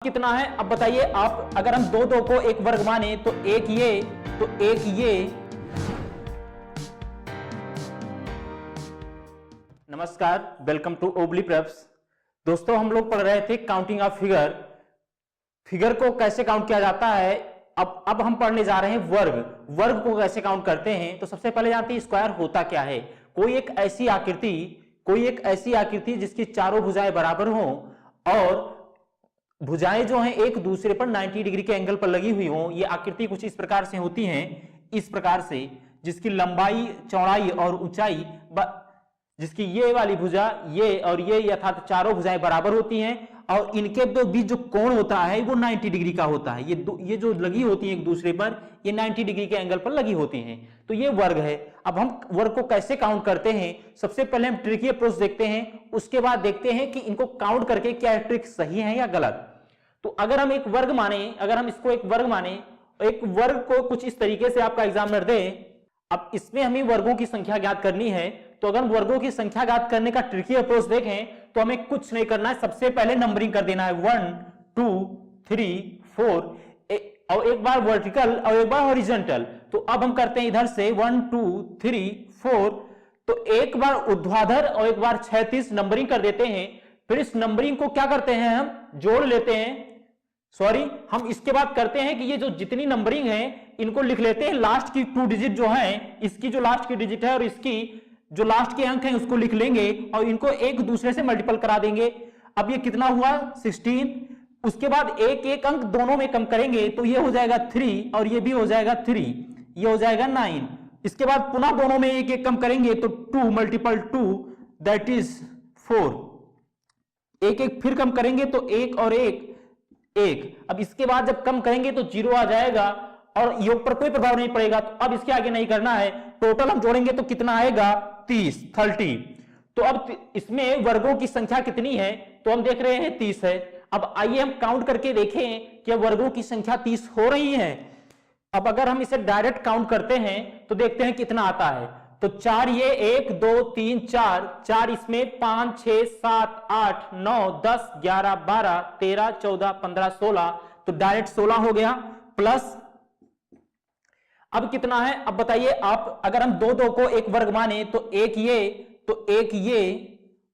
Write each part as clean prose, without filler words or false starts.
कितना है अब बताइए आप। अगर हम दो को एक वर्ग माने तो एक ये। नमस्कार, वेलकम टू ओबली प्रेप्स। दोस्तों, हम लोग पढ़ रहे थे काउंटिंग ऑफ फिगर को कैसे काउंट किया जाता है। अब हम पढ़ने जा रहे हैं वर्ग को कैसे काउंट करते हैं। तो सबसे पहले जानते हैं स्क्वायर होता क्या है। कोई एक ऐसी आकृति जिसकी चारों भुजाएं बराबर हो और भुजाएं जो हैं एक दूसरे पर 90 डिग्री के एंगल पर लगी हुई हो। ये आकृति कुछ इस प्रकार से होती हैं, इस प्रकार से, जिसकी लंबाई, चौड़ाई और ऊंचाई, जिसकी ये वाली भुजा, ये और ये अर्थात चारों भुजाएं बराबर होती हैं और इनके बीच जो कोण होता है वो 90 डिग्री का होता है। ये जो लगी होती है एक दूसरे पर, ये 90 डिग्री के एंगल पर लगी होती हैं। तो ये वर्ग है। अब हम वर्ग को कैसे काउंट करते हैं, सबसे पहले हम ट्रिकी अप्रोच देखते हैं, उसके बाद देखते हैं कि इनको काउंट करके क्या ट्रिक सही है या गलत। तो अगर हम इसको एक वर्ग माने, एक वर्ग को कुछ इस तरीके से आपका एग्जामिनर दे। अब इसमें हमें वर्गों की संख्या ज्ञात करनी है। तो अगर हम वर्गों की संख्या ज्ञात करने का ट्रिकी अप्रोच देखें तो हमें कुछ नहीं करना है, सबसे पहले नंबरिंग कर देना है 1 2 3 4 और एक बार वर्टिकल और एक बार हॉरिजॉन्टल। तो अब हम करते हैं इधर से 1 2 3 4, तो एक बार ऊर्ध्वाधर और एक बार क्षैतिज नंबरिंग कर देते हैं। फिर इस नंबरिंग को क्या करते हैं, हम जोड़ लेते हैं। हम इसके बाद करते हैं कि ये जो जितनी नंबरिंग है इनको लिख लेते हैं। लास्ट की 2 डिजिट जो है, इसकी जो लास्ट की डिजिट है और इसकी जो लास्ट के अंक हैं उसको लिख लेंगे और इनको एक दूसरे से मल्टीपल करा देंगे। अब ये कितना हुआ 16। उसके बाद एक एक अंक दोनों में कम करेंगे तो ये हो जाएगा 3 और ये भी हो जाएगा 3, ये हो जाएगा 9। इसके बाद पुनः दोनों में एक एक कम करेंगे तो 2 × 2 दैट इज 4। एक एक फिर कम करेंगे तो एक और एक। अब इसके बाद जब कम करेंगे तो 0 आ जाएगा और योग पर कोई प्रभाव नहीं पड़ेगा। तो अब इसके आगे नहीं करना है। टोटल हम जोड़ेंगे तो कितना आएगा 30। तो अब इसमें वर्गों की संख्या कितनी है, तो हम देख रहे हैं 30 है। अब आइए हम काउंट करके देखें कि वर्गों की संख्या 30 हो रही है। अब अगर हम इसे डायरेक्ट काउंट करते हैं तो देखते हैं कितना आता है। तो 4 ये 1 2 3 4 इसमें 5 6 7 8 9 10 11 12 13 14 15 16, तो डायरेक्ट 16 हो गया। प्लस अब कितना है अब बताइए आप। अगर हम दो को एक वर्ग माने तो एक ये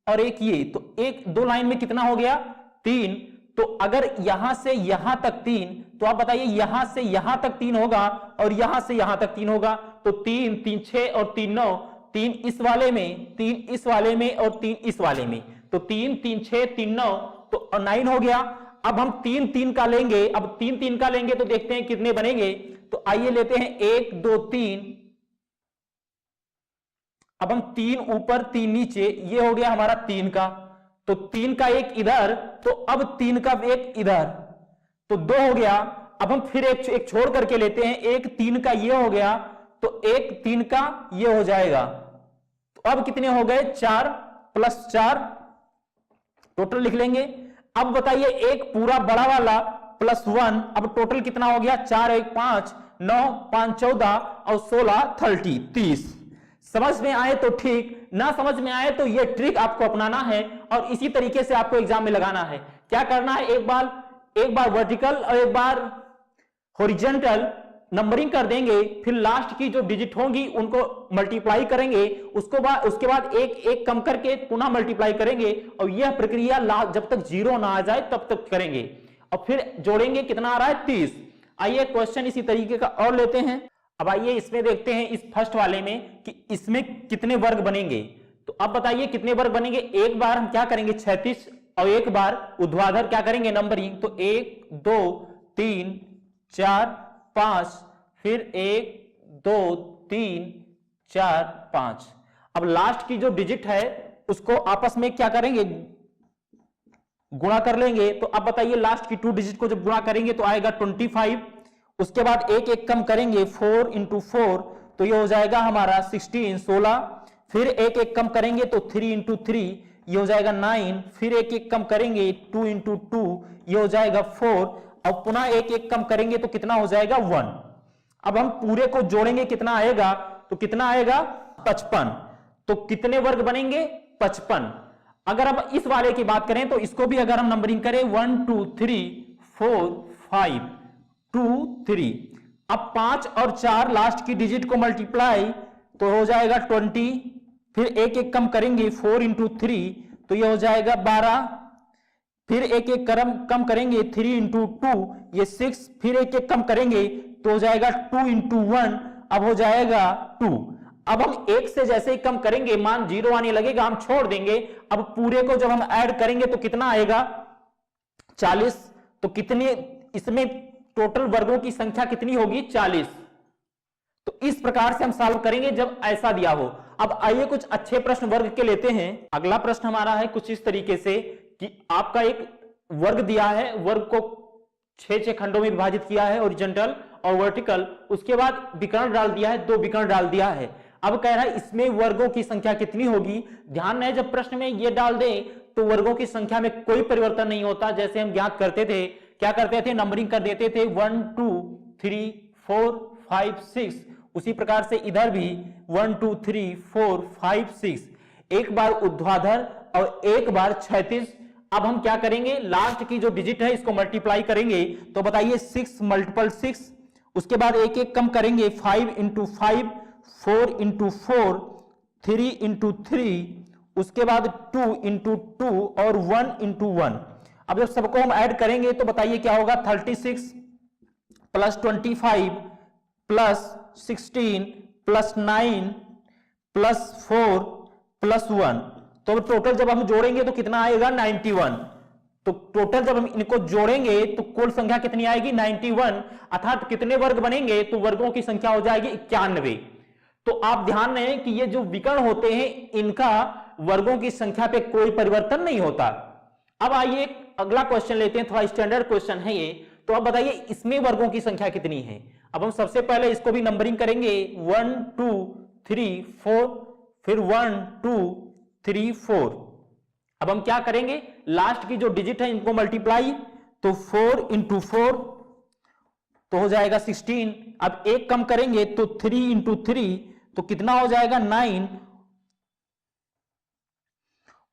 और एक ये, तो एक दो लाइन में कितना हो गया 3। तो अगर यहां से यहां तक 3, तो आप बताइए यहां से यहां तक 3 होगा और यहां से यहां तक 3 होगा। तो 3 3 6 और 3 9, 3 इस वाले में, 3 इस वाले में और 3 इस वाले में, तो 3 3 6 3 9, तो 9 हो गया। अब हम 3 3 का लेंगे। अब 3 3 का लेंगे तो देखते हैं कितने बनेंगे। तो आइए लेते हैं 1 2 3। अब हम 3 ऊपर 3 नीचे, ये हो गया हमारा 3 का। तो 3 का एक इधर, तो अब 3 का एक इधर, तो 2 हो गया। अब हम फिर एक छोड़ करके लेते हैं। एक 3 का ये हो गया, तो एक 3 का ये हो जाएगा। तो अब कितने हो गए 4 + 4, टोटल लिख लेंगे। अब बताइए एक पूरा बड़ा वाला +1, अब टोटल कितना हो गया 4 1 5 9 5 14 और 16 30। समझ में आए तो ठीक, ना समझ में आए तो ये ट्रिक आपको अपनाना है और इसी तरीके से आपको एग्जाम में लगाना है। क्या करना है, एक बार वर्टिकल और एक बार हॉरिजॉन्टल नंबरिंग कर देंगे। फिर लास्ट की जो डिजिट होंगी उनको मल्टीप्लाई करेंगे, उसके बाद एक एक कम करके पुनः मल्टीप्लाई करेंगे और यह प्रक्रिया जब तक 0 ना आ जाए तब तक करेंगे और फिर जोड़ेंगे। कितना आ रहा है 30। आइए क्वेश्चन इसी तरीके का और लेते हैं। अब आइए इसमें देखते हैं, इस फर्स्ट वाले में कि इसमें कितने वर्ग बनेंगे। तो अब बताइए कितने वर्ग बनेंगे। एक बार हम क्या करेंगे 36 और एक बार ऊर्ध्वाधर क्या करेंगे नंबरिंग। तो 1 2 3 4 5, फिर 1 2 3 4 5। अब लास्ट की जो डिजिट है उसको आपस में क्या करेंगे, गुणा कर लेंगे। तो अब बताइए लास्ट की 2 डिजिट को जब गुणा करेंगे तो आएगा 25। उसके बाद एक एक कम करेंगे 4 × 4, तो ये हो जाएगा हमारा 16। फिर एक एक कम करेंगे तो 3 × 3, ये हो जाएगा 9। फिर एक एक कम करेंगे 2 × 2, ये हो जाएगा 4 और पुनः एक एक कम करेंगे तो कितना हो जाएगा 1। अब हम पूरे को जोड़ेंगे, कितना आएगा, तो कितना आएगा 55। तो कितने वर्ग बनेंगे 55। अगर अब इस वाले की बात करें तो इसको भी अगर हम नंबरिंग करें 1 2 3 4 5 2 3। अब 5 और 4 लास्ट की डिजिट को मल्टीप्लाई तो हो जाएगा 20, फिर एक एक कम करेंगे 4 इंटू 3 तो ये हो जाएगा 12, फिर एक एक कम करेंगे 3 इंटू 2 ये 6, फिर एक एक कम करेंगे तो हो जाएगा 2 इंटू 1 अब हो जाएगा 2। अब हम एक से जैसे ही कम करेंगे मान 0 आने लगेगा, हम छोड़ देंगे। अब पूरे को जब हम ऐड करेंगे तो कितना आएगा 40। तो कितने इसमें टोटल वर्गों की संख्या कितनी होगी 40। तो इस प्रकार से हम सॉल्व करेंगे जब ऐसा दिया हो। अब आइए कुछ अच्छे प्रश्न वर्ग के लेते हैं। अगला प्रश्न हमारा है कुछ इस तरीके से कि आपका एक वर्ग दिया है, वर्ग को 6 खंडों में विभाजित किया है, हॉरिजॉन्टल और वर्टिकल, उसके बाद विकर्ण डाल दिया है, 2 विकर्ण डाल दिया है। अब कह रहा है इसमें वर्गों की संख्या कितनी होगी। ध्यान रहे जब प्रश्न में ये डाल दें तो वर्गों की संख्या में कोई परिवर्तन नहीं होता। जैसे हम ज्ञात करते थे, क्या करते थे, नंबरिंग कर देते थे 1 2 3 4 5 6, उसी प्रकार से इधर भी 1 2 3 4 5 6, एक बार ऊर्ध्वाधर और एक बार क्षैतिज। अब हम क्या करेंगे, लास्ट की जो डिजिट है इसको मल्टीप्लाई करेंगे तो बताइए 6 मल्टीपल 6, उसके बाद एक एक कम करेंगे 5 इंटू 5, 4 इंटू 4, 3 इंटू 3, उसके बाद 2 इंटू 2 और 1 इंटू 1। अब जब सबको हम ऐड करेंगे तो बताइए क्या होगा, 36 plus 25 plus 16 plus 9 plus 4 plus 1। तो टोटल जब हम जोड़ेंगे तो कितना आएगा 91। तो टोटल जब हम इनको जोड़ेंगे तो कुल संख्या कितनी आएगी 91, अर्थात कितने वर्ग बनेंगे तो वर्गों की संख्या हो जाएगी 91। तो आप ध्यान रहे कि ये जो विकर्ण होते हैं इनका वर्गों की संख्या पे कोई परिवर्तन नहीं होता। अब आइए अगला क्वेश्चन लेते हैं, थोड़ा स्टैंडर्ड क्वेश्चन है ये। तो अब बताइए इसमें वर्गों की संख्या कितनी है। अब हम सबसे पहले इसको भी नंबरिंग करेंगे 1 2 3 4, फिर 1 2 3 4। अब हम क्या करेंगे, लास्ट की जो डिजिट है इनको मल्टीप्लाई, तो 4 इंटू 4 तो हो जाएगा 16। अब एक कम करेंगे तो 3 इंटू 3 तो कितना हो जाएगा 9,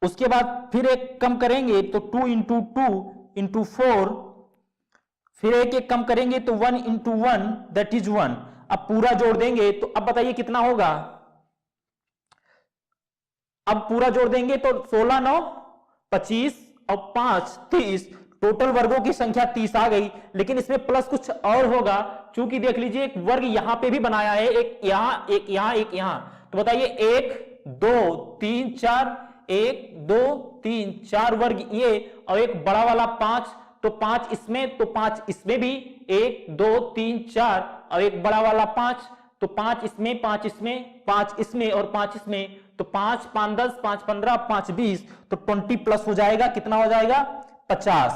उसके बाद फिर एक कम करेंगे तो 2 इंटू 2 इंटू 4, फिर एक एक कम करेंगे तो 1 इंटू 1 दैट इज 1। अब पूरा जोड़ देंगे तो अब बताइए कितना होगा, अब पूरा जोड़ देंगे तो 16 9 25 और 5 30, टोटल वर्गों की संख्या 30 आ गई। लेकिन इसमें प्लस कुछ और होगा, क्योंकि देख लीजिए एक वर्ग यहां पे भी बनाया है, एक यहां एक यहां एक यहां। तो बताइए 1 2 3 4, 1 2 3 4 वर्ग ये, और एक बड़ा वाला 5, तो 5 इसमें तो 5 इसमें भी, 1 2 3 4 और एक बड़ा वाला 5, तो 5 इसमें 5 इसमें 5 इसमें और 5 इसमें, तो 5 5 10 5 15 5 20, तो 20 प्लस हो जाएगा, कितना हो जाएगा 50।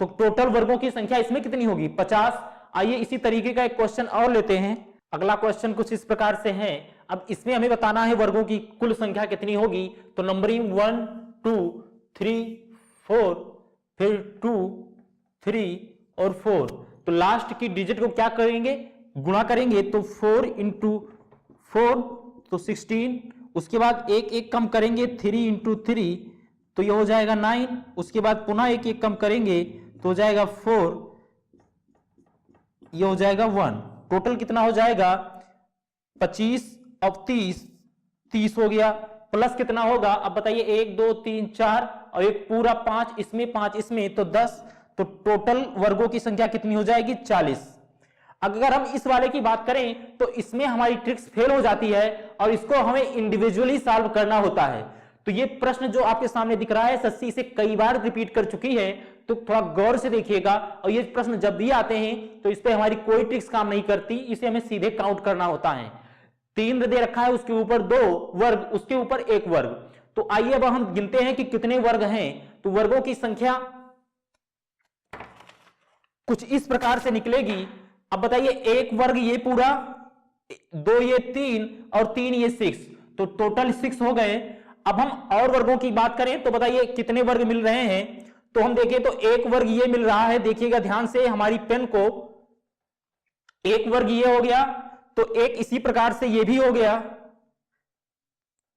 तो टोटल वर्गों की संख्या इसमें कितनी होगी 50। आइए इसी तरीके का एक क्वेश्चन और लेते हैं। अगला क्वेश्चन कुछ इस प्रकार से है। अब इसमें हमें बताना है वर्गों की कुल संख्या कितनी होगी। तो नंबरिंग 1 2 3 4, फिर 2 3 और 4, तो लास्ट की डिजिट को क्या करेंगे, गुणा करेंगे, तो 4 इंटू 4 तो 16, उसके बाद एक एक कम करेंगे 3 इंटू 3 तो ये हो जाएगा 9, उसके बाद पुनः एक एक कम करेंगे तो हो जाएगा 4, ये हो जाएगा 1। टोटल कितना हो जाएगा 25 और 30 हो गया, प्लस कितना होगा अब बताइए 1 2 3 4 और एक पूरा 5 इसमें 5 इसमें, तो 10। तो टोटल वर्गों की संख्या कितनी हो जाएगी 40। अगर हम इस वाले की बात करें तो इसमें हमारी ट्रिक्स फेल हो जाती है और इसको हमें इंडिविजुअली सॉल्व करना होता है। तो ये प्रश्न जो आपके सामने दिख रहा है सस्सी इसे कई बार रिपीट कर चुकी है, तो थोड़ा गौर से देखिएगा। और ये प्रश्न जब भी आते हैं तो इस पे हमारी कोई ट्रिक्स काम नहीं करती, इसे हमें सीधे काउंट करना होता है। 3 दे रखा है, उसके ऊपर 2 वर्ग, उसके ऊपर 1 वर्ग। तो आइए अब हम गिनते हैं कि कितने वर्ग हैं। तो वर्गों की संख्या कुछ इस प्रकार से निकलेगी। अब बताइए 1 वर्ग ये पूरा, 2 ये 3 और 3 ये 6, तो टोटल 6 हो गए। अब हम और वर्गों की बात करें तो बताइए कितने वर्ग मिल रहे हैं। तो हम देखें तो 1 वर्ग ये मिल रहा है, देखिएगा ध्यान से हमारी पेन को, 1 वर्ग ये हो गया, तो एक इसी प्रकार से ये भी हो गया,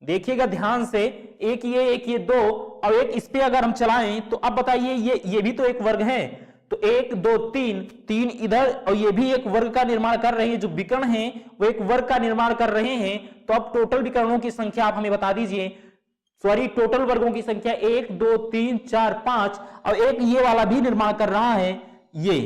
देखिएगा ध्यान से, एक ये 2 और एक इस पे अगर हम चलाएं तो अब बताइए ये भी तो 1 वर्ग है। तो 1 2 3 3 इधर और ये भी एक वर्ग का निर्माण कर रहे हैं, जो विकर्ण हैं वो एक वर्ग का निर्माण कर रहे हैं। तो अब टोटल विकर्णों की संख्या आप हमें बता दीजिए, सॉरी टोटल वर्गों की संख्या 1 2 3 4 5 और एक ये वाला भी निर्माण कर रहा है ये।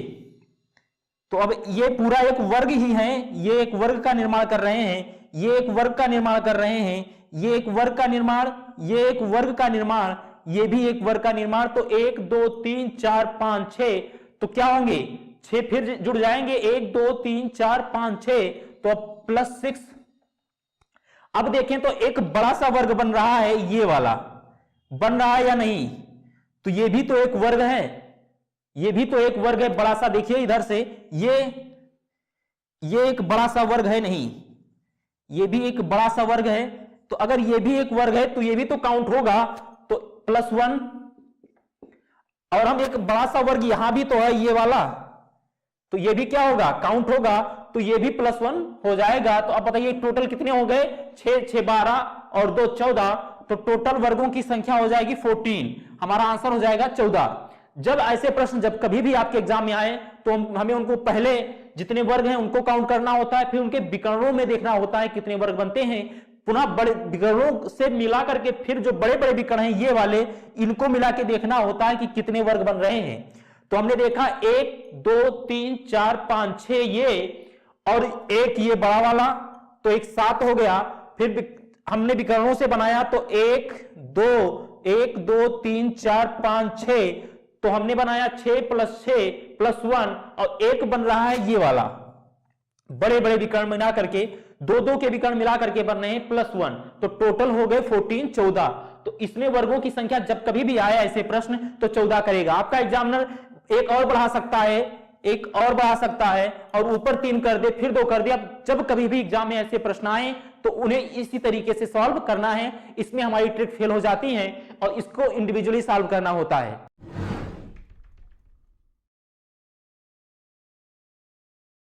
तो अब ये पूरा एक वर्ग ही है, ये एक वर्ग का निर्माण कर रहे हैं, ये एक वर्ग का निर्माण कर रहे हैं, ये एक वर्ग का निर्माण, ये एक वर्ग का निर्माण, ये भी एक वर्ग का निर्माण। तो 1 2 3 4 5 6 तो क्या होंगे 6 फिर जुड़ जाएंगे 1 2 3 4 5 6 तो +6। अब देखें तो एक बड़ा सा वर्ग बन रहा है, ये वाला बन रहा है या नहीं, तो ये भी तो एक वर्ग है, ये भी तो एक वर्ग है बड़ा सा। देखिए इधर से ये एक बड़ा सा वर्ग है नहीं, ये भी एक बड़ा सा वर्ग है। तो अगर ये भी एक वर्ग है तो ये भी तो काउंट होगा, तो +1। और हम एक बड़ा सा वर्ग यहां भी तो है ये वाला, तो ये भी क्या होगा काउंट होगा, तो ये भी +1 हो जाएगा। तो अब बताइए टोटल कितने हो गए 6 6 12 और 2 14, तो टोटल वर्गों की संख्या हो जाएगी 14। हमारा आंसर हो जाएगा 14। जब ऐसे प्रश्न जब कभी भी आपके एग्जाम में आए तो हमें उनको पहले जितने वर्ग हैं उनको काउंट करना होता है, फिर उनके विकर्णों में देखना होता है कितने वर्ग बनते हैं, पुनः बड़े विकर्णों से मिला करके फिर जो बड़े बड़े विकर्ण हैं ये वाले, इनको मिला के देखना होता है कि कितने वर्ग बन रहे हैं। तो हमने देखा 1 2 3 4 5 6 ये और एक ये बड़ा वाला, तो एक 7 हो गया। फिर हमने विकर्णों से बनाया तो 1 2 3 4 5 6, तो हमने बनाया 6 + 6 + 1 और एक बन रहा है ये वाला। बड़े बड़े विकर्ण मिला करके 2 2 के विकर्ण मिला करके बन रहे हैं +1, तो टोटल हो गए 14 14। तो इसमें वर्गों की संख्या जब कभी भी आया ऐसे प्रश्न तो 14 करेगा। आपका एग्जामिनर एक और बढ़ा सकता है, एक और बढ़ा सकता है और ऊपर 3 कर दे फिर 2 कर दे। अब जब कभी भी एग्जाम में ऐसे प्रश्न आए तो उन्हें इसी तरीके से सॉल्व करना है, इसमें हमारी ट्रिक फेल हो जाती है और इसको इंडिविजुअली सॉल्व करना होता है।